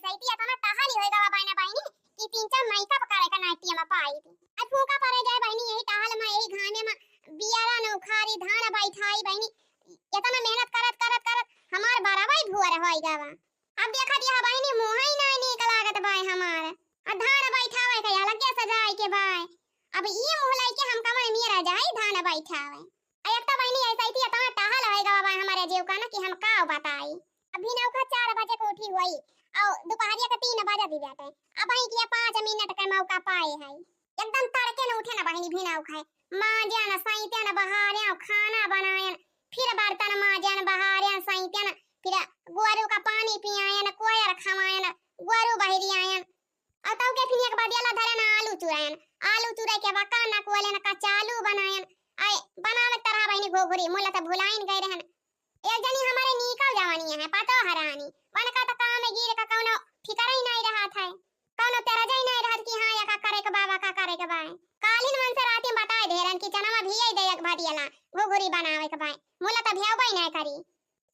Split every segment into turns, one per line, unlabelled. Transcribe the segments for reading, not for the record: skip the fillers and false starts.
सैती आता ना टहाली होएगा बाबाई ना बाईनी कि तीन चार माइका पकारे का नाट्य में पाई थी आज फूका परे जाए बाईनी यही टहल में यही घाने में बियारा न उखारी धान बैठाई बाईनी इतना मेहनत करत करत करत हमार बराबर भुअर होएगा बा अब देखा दिया बाईनी मोह ही ना निकलागत बाई हमार आ धान बैठावे के अलग सजाए के बाई अब ये मुंह लाई के हम कमर मेरा जाई धान बैठावे एकता बाईनी ऐसा ही इतना टहल होएगा बाई हमारे जीव का ना कि हम का बताई अभी नौका 4 बजे को उठी हुई और दोपहरिया का 3 बजे दी जाते अब ही किया 5 मिनट का मौका पाए है एकदम तड़के न उठे ना बहनी भी ना उखाए मां जान सईते न बहारे खाना बनाए फिर बर्तन मां बहारे सईते न फिर गोरू का पानी पियाए न कोयर खवाए न गोरू बहरी आए और तब के फिर एक बदियाला धरे न आलू चुराए के बका न कोले न कचालू बनाए आए बनावे तरह बहनी घोघरी मोला त भुलाइन गए रहन एक जनी हमारे निकल जवानी है पतो हरानी वन का तो काम में गिर का कोनो ठिकाना ही नहीं रहा था कोनो तेरा जाई नहीं रहत कि हां या का करे के बाबा का करे के बाय कालीन मन से रात में बताए देरन कि चना में भियै दे एक भदियाला घोघरी बनावे के बाय मोला त भेवबै नहीं करी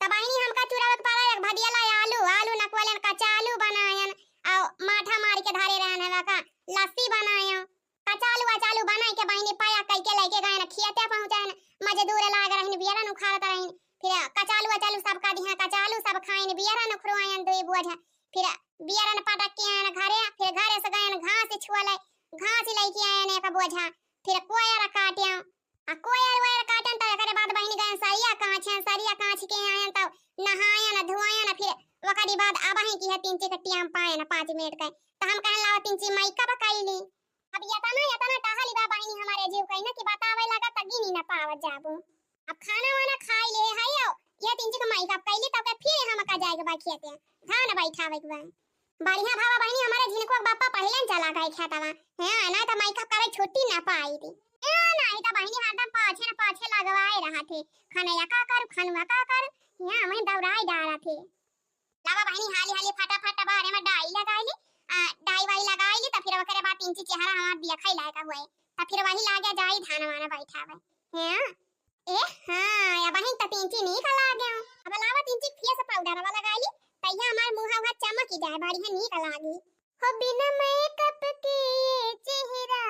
तबाइनी हमका चुरावे के पारा एक भदियाला आलू नकवलन कचालू बनायन और माठा मार के धारे रहन है का लस्सी बनायो कचालू बनाई के बहिनी पाया कई के लेके गए न खियाते पहुंचाए मजदूर लाग रहन बियारा नु खात रहन फिर कचालू सब का दिहा कचालू सब खाइन बियारा न खुरवायन दुई बोझा फिर बियारा न पटक के आयन घरे फिर घरे से गयन घास छुअले घास लेके आयन एक बोझा फिर कोयर काटिया आ कोयर काटन त एकरे बाद बहिनी गयन सरिया काछ के आयन त नहायन धोयन फिर वकरी बाद आबही की है 3 कट्टियां पायन 5 मिनट के त हम कहन लावा 3 माइका पकाईली अब यतना टहली बा बहिनी हमारे जीव कहीं ना कि बतावे लगा त गिनी न पावत जाबू अब खाना वाना खाई ले है ये 3 का माइका पहले तब के फिर हम का जाएगा बा खेते धान बैठावे के बा बढ़िया भावा बहिनी हमारे झिनको बापा पहले चला गए खेतवा है ना त माइका करे छुट्टी ना पाई थी नहीं त बहिनी हरदम पाछे लगवाए रहा थे खनवा का कर यहां मैं दौड़ाई डाला थे लावा बहिनी हाली फटाफट बारे में डाई लगाई डाई वाई लगाई त फिर ओकरे बाद 3 चेहरा हमार दिया खाई लायक हुए त फिर वही लागे जाई धान वाना बैठावे हैं ए हां या बहिन त 3 नहीं खा लागे अब लावा 3 फेस पाउडर वाला लगाई तैया हमार मुंह चमक जाए बढ़िया नहीं लागी हो बिना मेकअप के चेहरा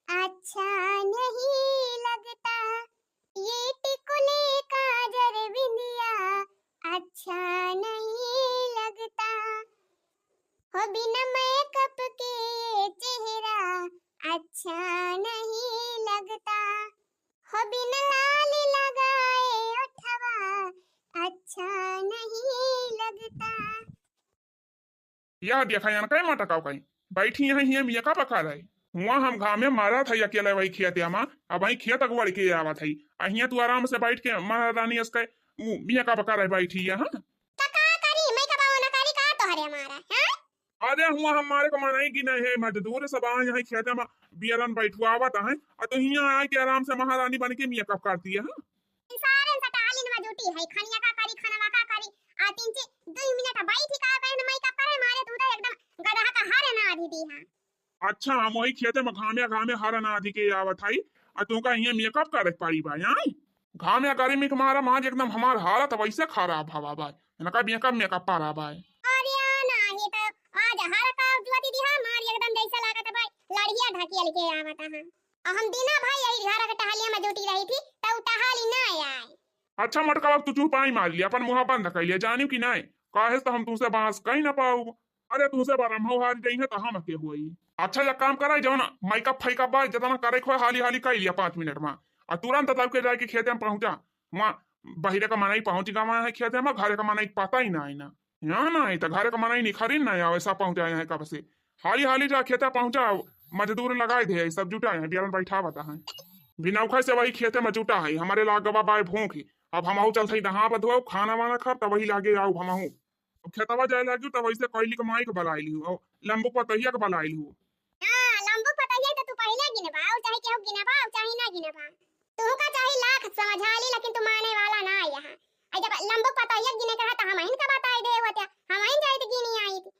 अच्छा नहीं लगता ये टिकुले काजर बिंदिया अच्छा नहीं लगता हो बिना मेकअप के चेहरा अच्छा नहीं लगता हो बिना लाल लगाए ओठवा अच्छा नहीं लगता
या देखा यान काय माटा काव काय बैठी यहाँ हिया मिया का पका रहे हुआ हम घाम में मारा था अकेले वही खियाते हमा अब वही खिया तक वड़ के आवा थई अहिया तू आराम से बैठ के महारानी इसके मिया का पका रहे बैठी यहाँ
का करी मैं का बावना करी का तोहरे हमारा हैं
अरे हुआ हमारे को मनाई की नहीं है मजदूर सब आ यहाँ खेते में बियरन बैठुआ आवत है तो हिया आए के आराम से महारानी बन के मिया कब करती है
सारे सटालिन में जुटी है खनिया का करी खनवा का करी आ 2 मिनट बैठी का कहन मैं का करे मारे तू तो एकदम गधा का हारे ना आधी दी है
अच्छा हम वही खेते में घामे हर ना आधी के आवत है तू का हिया मिया कब करे पारी भाई आई घामे गर्मी के मारा माज एकदम हमार हालत वैसे खराब हवा भाई इनका मिया कब पारा भाई
आज हर का जुआती दी मार एकदम जैसा लागत भाई लड़िया ढकेल के आवत है हम दीना भाई यही घर के टहलिया में जुटी रही थी तो टहली ना आए
अच्छा मटका तू चुप आई मार लिया अपन मुंह बंद कर लिया जानी कि नहीं काहे तो हम तुमसे बांस कहीं ना पाऊ अरे तुमसे बारम हो हारी गई है तो हम के हुई अच्छा या काम कराई जो ना मेकअप फेकअप बाय जितना करे खो हाली कर लिया 5 मिनट में और तुरंत तब के जाके खेते में पहुंचा वहाँ बहिरे का मनाई पहुंच गवा है खेते में घरे का मनाई पता ही ना है ना यहाँ ना है तो घरे का मनाई नहीं खरीद ना है वैसा पहुंचा है कब से हाली जा खेते पहुंचा मजदूर लगाए थे सब जुटा है बियारन बैठा बता है बिनौखा से वही खेते में जुटा है हमारे लागवा बाय भूख अब हम चलते नहा बधुआ खाना वाना खा तब वही लागे आओ हम खेतवा जाए लागी तब वैसे कैली के माई के बलाई ली लंबू पतैया के बलाई ली
हां लंबू पतैया तो तू पहले गिनबा चाहे केहू गिनबा चाहे ना गिनबा तू का चाहे लाख समझा ली लेकिन तू माने वाला ना यहाँ आई जब लंबू पतैया गिने का त हम इनका बताई दे होता हम इन जाई त गिनी आई थी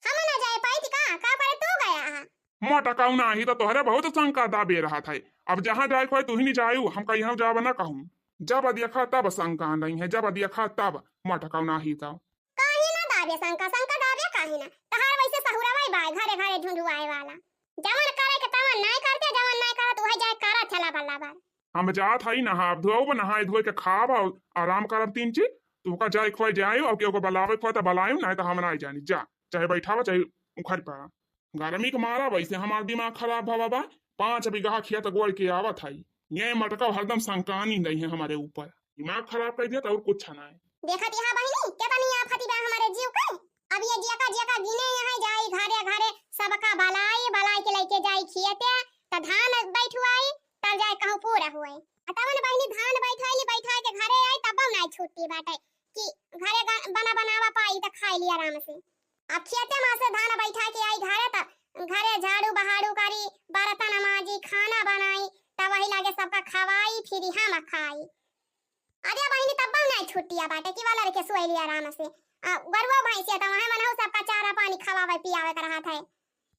हम ना जाए पाई थी का करे तू गया
मोटा काऊ ना ही तो तोहरे बहुत शंका दाबे रहा था अब जहाँ जाए खोए तू ही नहीं जायू हम कहीं हम जाब ना कहूँ जब देखा तब शंका नहीं है जब देखा तब मोटा काऊ ना ही था
काहे ना दाबे शंका दाबे काहे ना तहार वैसे सहुरावाई बा घरे घरे ढूंढुआए वाला जवन करे के तवन नहीं करते जवन नहीं करत वही जाए करा चला बल्ला बार
हम जात हई नहा धोब नहाए धोए के खाब और आराम करब 3 चीज तुमका जाए खोए जाए और केहू को बलावे खोए तो बलायू नहीं तो हम नहीं जानी जा चाहे बैठावा चाहे उखड़ पड़ा गर्मी के मारा वैसे हमार दिमाग खराब भवा बा 5 बीघा खेत गोड़ के आवत हई ये मटका हरदम संकानी नहीं है हमारे ऊपर दिमाग खराब कर दिया तो और कुछ ना है
देखत यहां बहिनी केतनी आफती बा हमारे जीव के अब ये जिया का गिने यहाँ जाई घरे घरे सबका बलाई बलाई के लेके जाई खेते त धान बैठुआई तब जाए कहूं पूरा हुए तवन बहिनी धान बैठाई के घरे आई तब नहीं छुट्टी बाटे कि घरे बनावा पाई त खाई ली आराम से अब खेते में से धान बैठा के आई घरे त घरे झाड़ू बहाड़ू करी बर्तन माजी खाना बनाई तब वही लागे सबका खवाई फिर हम खाई अरे बहिनी तब नहीं छुट्टिया बाटे कि वाला रखे सोई ली आराम से गरवा भैंसिया त वहां मनहु सबका चारा पानी खवावे पियावे कर रहा था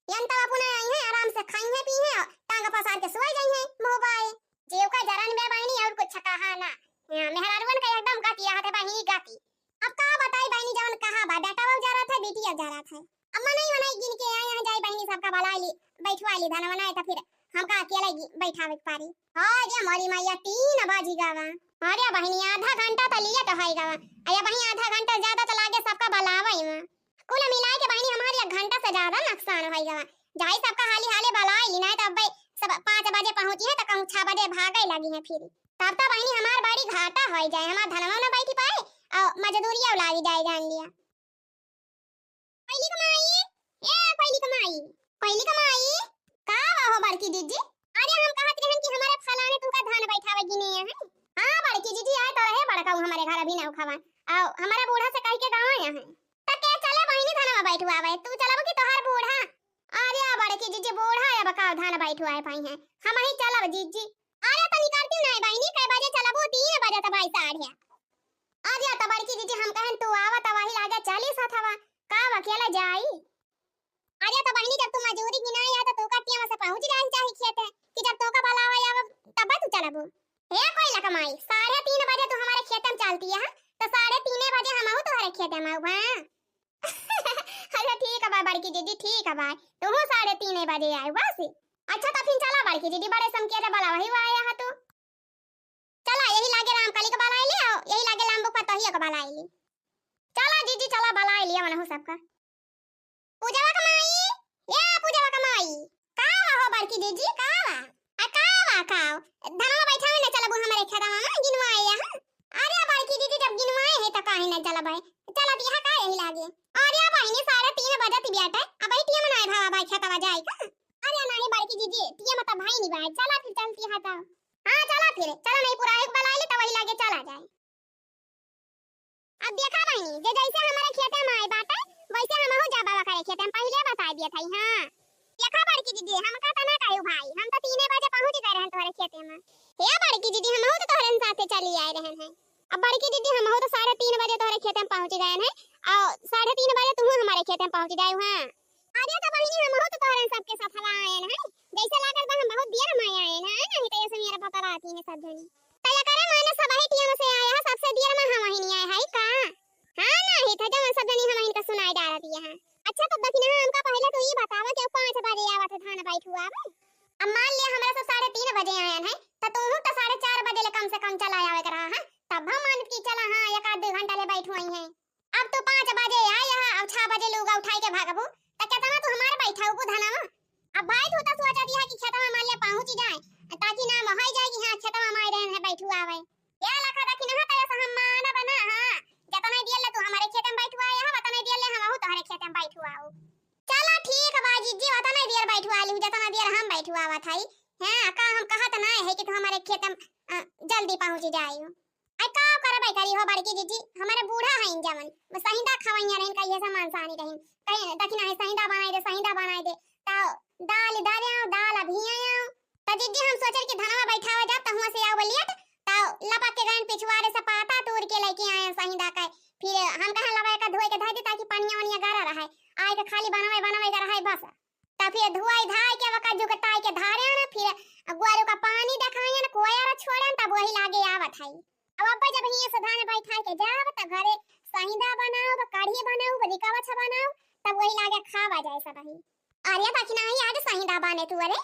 यंता अपने आई है आराम से खाई है पी है टांग पसार के सोई जाई है मोबाइल जेव का जरन बे बहिनी और कुछ कहा ना मेहरारुन का एकदम गतिया है बहिनी गति अब का बताई बहिनी जवन कहा बा बेटा वो जा रहा था बेटिया जा रहा था अब मनाई गिन के आए यहाँ जाई बहिनी सबका बला ली बैठवा ली धन बनाए तो फिर हमका अकेले बैठावे पारी हां जे मोरी मैया 3 बाजी गावा अरे बहिनी आधा घंटा त लिए तो है गावा अरे बहिनी आधा घंटा ज्यादा तो लागे सबका बलावई में कुल मिलाए के बहिनी हमारी 1 घंटा से ज्यादा नुकसान होई गावा जाई सबका हाली हाले बलाई ली नहीं तब सब 5 बजे पहुंची है तो कहूं 6 बजे भागे लगी है फिर तब तो बहिनी हमार बड़ी घाटा हो जाए हमार धनवा ना बैठी पाए और मजदूरिया लागी जाए जान लिया पहली कमाई का हो बड़की दीदी अरे हम कहत रहन कि हमारे फलाने तुमका धान बैठावे गिने है हां बड़की दीदी आए तो रहे बड़का हमारे घर अभी ना खावा और हमारा बूढ़ा से कह के गांव आया है त के चले बहिनी धनवा बैठवावे तू चलब कि तोहार बूढ़ा अरे बड़की दीदी बूढ़ा है बका धान बैठवाए पाई है हम ही चलब दीदी अरे तनी करती नहीं बहिनी कई बजे चलबो 3 बजे त भाई 8:30 अरे त बड़की दीदी हम कहन तू आवा त वही लागे 40 हथवा का अकेला जाई अरे तो बहिनी जब तू मजूरी गिनाई आ तो का टिया से पहुंच जाई चाहे खेत कि जब तो का बलावा आव तब तू चलबो हे कोई ला कमाई 3:30 बजे तू हमारे खेत में चलती है तो 3:30 बजे हम आऊ तुम्हारे खेत में आऊ अरे ठीक है बड़की दीदी ठीक है भाई तुम 3:30 बजे आए बस अच्छा तो फिर चला बड़की दीदी बड़े समके दे बलावा ही आया है तू चला यही लागे रामकली का बलाई ले आओ यही लागे लांबू पतोहिया का बलाई ले चला दीदी चला बलाई लिया मन हो सबका पूजा कमाई या पूजा कमाई का हो बड़की दीदी का खाओ धनवा बैठावे न चलबो हमारे खेतवा में गिनवाए यहां अरे बड़की दीदी जब गिनवाए है त काहे न चलबै चला दिया का यही लागे अरे बहिनी 3:30 बजे ती बेटा अब टिया में नहीं भावा भाई खेतवा जाई का अरे नहीं बड़की दीदी टिया में त भाई नहीं भाई चला फिर चलती है त हां चला फिर चला नहीं पूरा एक बला ले त वही लागे चला जाए अब देखा बहिनी जे जैसे हमारे खेत में आए बाटा वैसे हम हो जा बाबा करे खेत में पहले बता दिया था हां देखा बड़की दीदी हम का तना कहू भाई हम तो 3 बजे पहुंच गए रहन तोरे खेत में हे बड़की दीदी हम हो तो तोरे साथे चली आए रहन है अब बड़की दीदी हम हो तो 3:30 बजे तोरे खेत में पहुंच गए हैं और 3:30 बजे तुम हमारे खेत में पहुंच गए हां अरे तो बहिनी हम हो तो तोरे सबके साथ आए हैं जैसे लागत बा हम बहुत देर में आए हैं नहीं तो ऐसे मेरा पता रहती है सब जनी तया करे मैंने सब ही टीम से आया है सबसे देर में हम वही नहीं आए है का हां नहीं था जब सब जनी हम इनका सुनाई डाल दिया है अच्छा तो दखिना हमका पहले तो ये बतावा कि 5 बजे आवत धान बैठुआ बे अब मान लिया हमरा से 3:30 बजे आया है तो तुम तो 4:30 बजे ले कम से कम चला आवे करा है तब हम मान की चला हां 1-2 घंटा ले बैठुई है अब तो 5 बजे आया अब 6 बजे लोग उठाई के भागबो त केतना तू हमार बैठाऊ को धनवा अब भाई तू तो सोचा दिया कि खेतवा मान ले पहुंच जाए ताकि ना महई जाए कि हां खेतवा माई रहन है बैठुआ आवे क्या लखा दखिना त हम माना बना हां जतना दियल तू हमारे खेत में बैठुआ आया है उतना दियल हम हो तोहरे खेत में बैठुआ आओ चला ठीक है बाजी जी उतना दियल बैठुआ आलू जतना दियल हम बैठुआ आवा थाई हां का हम कहत ना है कि तू हमारे खेत में जल्दी पहुंच जाइयो आई का करबे करी हो बड़की दीदी हमारे बूढ़ा है जमन बस सहीदा खवैया रहन का ये सामान सानी रहन कहीं दखिना है सहीदा बनाई दे ता दाल अभी आया त दीदी हम सोचल कि धनवा बैठावा जा त हुआ से आव लेट ता लपक के गन पिछवाड़े से पाता तोड़ के लेके आए सहीदा का फिर हम कहां लबा का धोए के धर दे ताकि पानिया गारा रहे आए के खाली बनावे का रहे बस ता फिर धुआई धाई के वका जो कटाई के धारे ना फिर गुआरो का पानी देखाए ना कोयारा छोड़न तब वही लागे आवत है अब जब हिया से धान बैठा के जाव त घरे सहीदा बनाओ कढ़ी बनाओ बलिकावा छ बनाओ तब वही लागे खावा जाए सब ही। अरे दक्षिणा ही आज सही दाबा ने तू अरे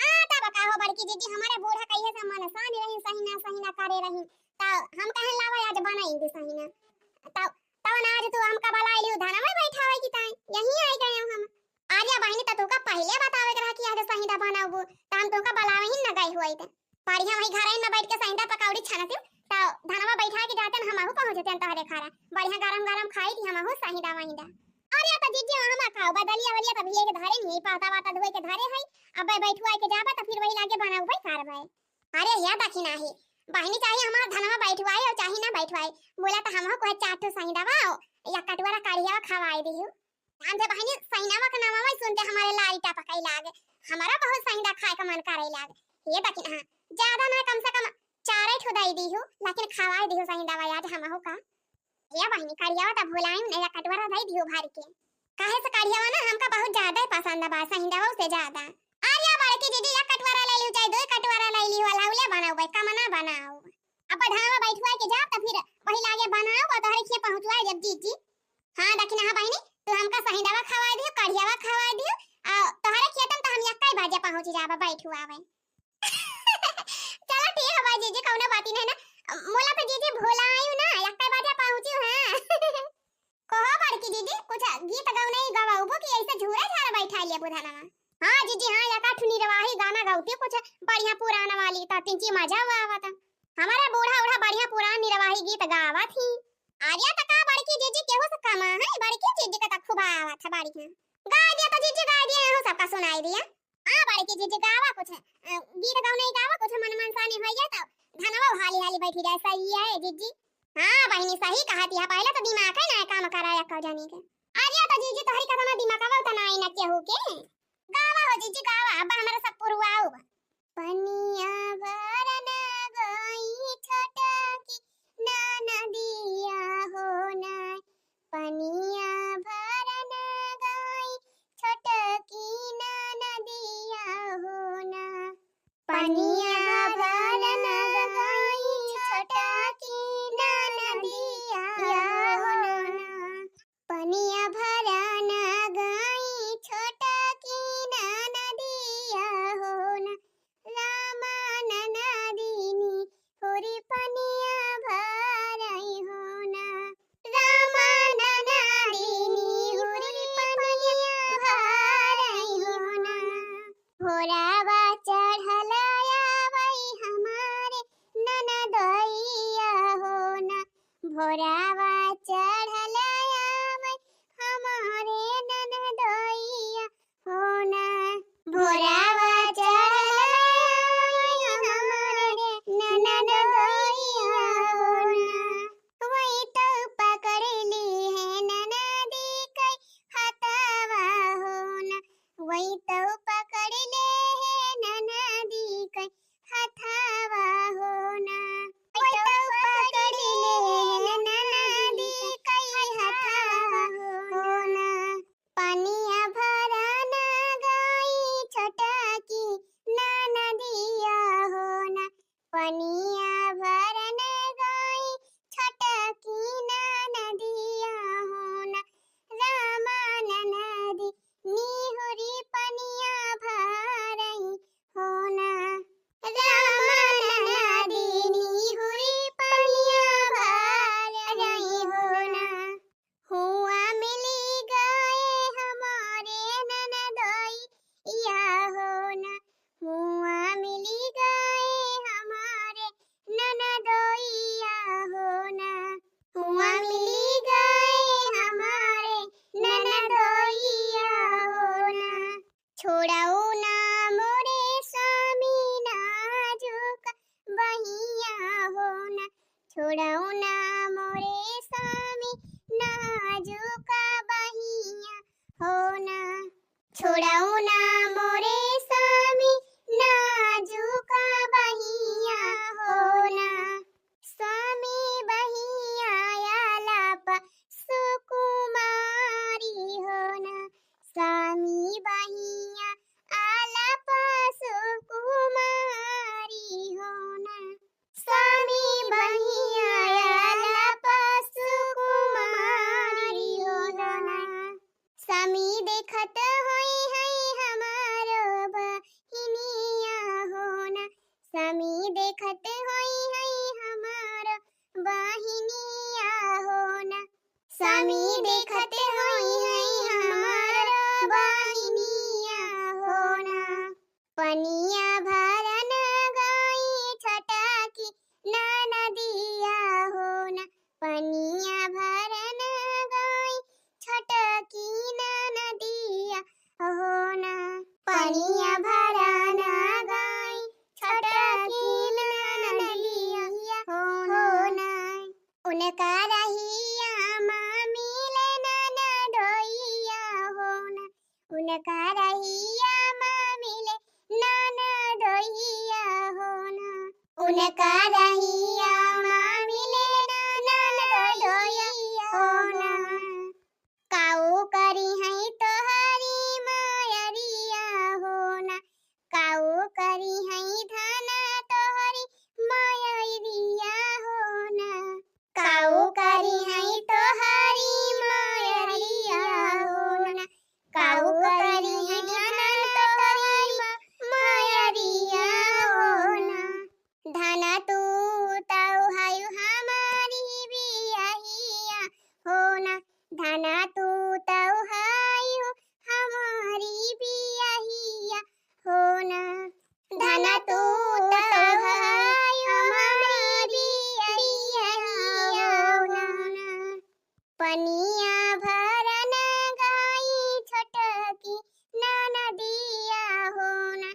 आ तब का हो बड़की जीजी हमारे बूढ़ा कहिए से मन सानी रही सही ना करे रही ता हम कहे लावा आज बनाई दे सही ना तब तब आज तू हमका बलाई लियो धाना में बैठावे की ताई यहीं आई गए हम। आर्या बहनी त तोका पहले बतावे के रहा कि आज सही दा बनाबो त हम तोका बलावे ही न गई होई त बढ़िया वही घर में बैठ के सही दा पकौड़ी छानते त धनवा बैठा के जाते हम आहू पहुंच जते तहरे खारा बढ़िया गरम गरम खाई थी हम आहू सही दा वही दा। अरे त जीजी हम खाओ बदलिया वलिया त भैया के धरे नहीं पाता वाता धोए के धरे है अब बैठुआ के जाबा त फिर वही लागे बनाऊ भाई कारवाई। अरे या दक्षिणा ही बहनी चाहिए हमारा धनवा बैठवाए और चाहिए ना बैठवाए बोला त हम को चाटो सही दवाओ या कटवारा काढ़िया खवाई दियो हम से बहनी सहीनावा का नाम सुनते हमारे लाइटा पकाई लागे हमारा बहुत सहीदा खाए का मन करे लागे ये दक्षिणा ज्यादा ना कम से कम 4 ठोदाई दी हो लेकिन खवाई दी हो सही दवा आज हम हो का ये बहनी काढ़िया त भुलाई नहीं या कटवारा दई दियो भर के काहे से काढ़िया ना हमका बहुत ज्यादा पसंद बा सही दवा से ज्यादा। आर्या बड़की दीदी या कटवारा ले लियो चाहे 2 कटवारा ले लियो लाउले बनाओ भाई कमना बनाओ अब धावा बैठवा के जा त फिर वही लागे बनाओ और तोहरे खे पहुंचवाए जब जीजी। हां दक्षिणा बहनी तू हमका सही दवा खवा दियो काढ़ियावा खवा दियो आ तोहरे खेतम त हम यक्का बाजे पहुंच जाबा बैठुआवे। चलो ठीक है भाई जीजी कौनो बात नहीं ना मोला तो जीजी भोलायू ना यक्का बाजे पहुंचियो हां। कहो बड़की दीदी कुछ गीत गाऊ नहीं गवाऊबो कि ऐसे झूरे झारा बैठा लिया बुधाना। हां जीजी हां यका ठुनी रवाही गाना गाउती कुछ बढ़िया पुराना वाली त तिंची मजा आवता हमारा बूढ़ा उड़ा बढ़िया पुरानी निरवाही गीत गावा थी। आर्या त का बड़की जीजी केहू से कमा है बड़की जीजी का त खूब आवा था बढ़िया गा दिया तो जीजी गा दिया हो सबका सुनाई दिया। हां बड़की जीजी गावा कुछ गीत गाऊ नहीं गावा कुछ मन मनसानी हो जाए तो धनवा हाली हाली बैठी जाए सही है जीजी। हां बहनी सही कहती है पहले तो दिमाग है ना काम कराया कर जानी के। आर्या तो जीजी तोहरी का ना दिमाग आवा त नहीं ना केहू के गावा हो जीजी गावा अब हमारा सब पुरवाओ पनिया भरन गई छोटा की ना नदिया हो ना पनिया भरन गई छोटा की ना नदिया हो ना पनिया भरन गई छोटा की ना नदिया हो ना पनिया भरन गई छोटा की ना नदिया हो ना रामा नदिनी होरी पनिया भरई हो ना रामा नदिनी होरी पनिया भरई हो ना होरावा चढ़लया वही हमारे ननदइया हो ना भोरावा चढ़लया वही हमारे ननदइया हो ना भोरावा वही तो पकड़ ले है ननदी कई हथावा होना वही तो पकड़ ले है ननदी कई हथावा होना पनिया भरन गई छोटा की ना नदिया होना पनिया भरन गई छोटा की ना नदिया होना रामा नदी निहुरी पनिया भरई होना रामा नदी निहुरी पनिया भरई होना हुआ मिली गए हमारे ननदइया होना हुआ मिली गए हमारे ननदइया होना हुआ मिली गए हमारे ननदइया होना छोड़ाओ ना मोरे स्वामी नाजुक बहिया होना छोड़ाओ ना मोरे स्वामी नाजुक बहिया होना छोड़ाओ ना मोरे स्वामी नाजुक बहिया होना स्वामी बहिया आलाप सुकुमारी होना स्वामी बहिया आलाप सुकुमारी होना स्वामी बहिया आलाप सुकुमारी होना स्वामी देखत होई है हमारो बहिनिया होना स्वामी देखत होई है हमारो बहिनिया होना स्वामी देखत होई है हमारो बहिनिया होना पनिया भरन गई छटा की नदिया होना पनिया भरन गई छटकी नदिया होना पनिया भरन गई छटकी नदिया होना उनका रहिया माँ मिले न ढोइया होना उनका रहिया माँ मिले न ढोइया होना उनका रहिया माँ मिले न ढोइया होना काऊ करी है तोहरी मायरिया होना काऊ करी है धना तोहरी मायरिया होना काऊ करी है तोहरी मायरिया होना काऊ करी है धना तोहरी मायरिया होना धना तू ताऊ हायु हमारी बियाहिया होना धना तू ताऊ हायु हमारी बियाहिया होना धना तू ताऊ हायु हमारी बियाहिया होना पनिया भरन गई छटकी नदिया होना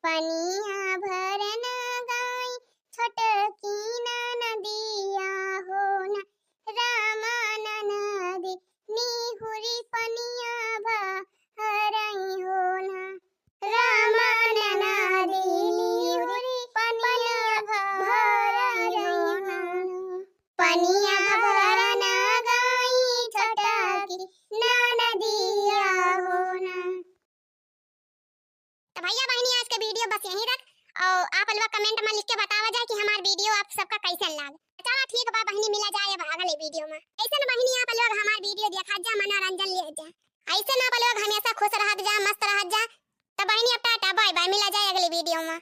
पनिया भरन गई छटकी नदिया होना रामान नदी निहुरी पनिया भरई होना रामान नदी निहुरी पनिया भरई होना पनिया भरन गई छटकी नदिया होना। तो भैया बहनी आज का वीडियो बस यहीं तक और आप लोग कमेंट में लिख के बतावा जाए कि हमारा वीडियो आप सबका कैसा लगा। चलो ठीक बा बहनी मिला जाए अब अगले वीडियो में। ऐसे ना बहनी आप लोग हमारा वीडियो देखा जा मनोरंजन ले जा ऐसे ना आप लोग हमेशा खुश रहत जा मस्त रहत जा। तो बहनी अब टाटा बाय बाय मिला जाए अगले वीडियो में।